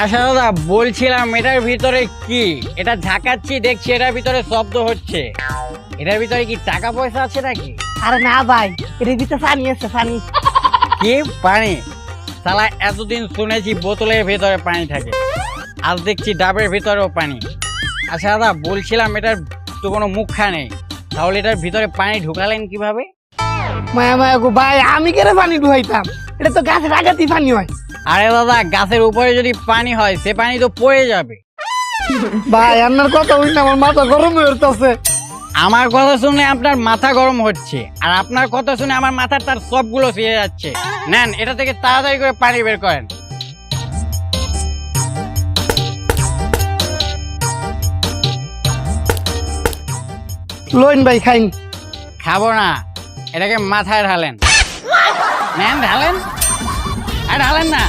আচ্ছা দাদা, বলছিলাম এটার ভিতরে কি? এটা ঝাঁকাচ্ছি, দেখছি এটার ভিতরে শব্দ হচ্ছে। এটার ভিতরে কি টাকা পয়সা আছে নাকি? আরে না ভাই, এর ভিতরে পানি আছে, পানি। কি পানি? শালা এতদিন শুনেছি বোতলের ভিতরে পানি থাকে, আজ দেখছি ডাবের ভিতরেও পানি। আচ্ছা দাদা, বলছিলাম এটার তো কোনো মুখা নেই, তাহলে এটার ভিতরে পানি ঢুকালেন কিভাবে? মায়া মায়া গো ভাই, আমি কেন পানি ঢুকাইতাম? এটা তো গাছের আগাতেই পানি হয়। আরে দাদা, গাছের উপরে যদি পানি হয় সে পানি তো পড়ে যাবে। ভাই আপনার কথা শুনে আমার মাথা গরম হয়ে উঠতেছে। আমার কথা শুনে আপনার মাথা গরম হচ্ছে, আর আপনার কথা শুনে আমার মাথার তার সবগুলো ফিরে যাচ্ছে। নেন, এটা থেকে তাড়াতাড়ি করে পানি বের করেন। লইন ভাই, খাইন। খাবো না, এটাকে মাথায় ঢালেন। নেন ঢালেন, আর ঢালেন না।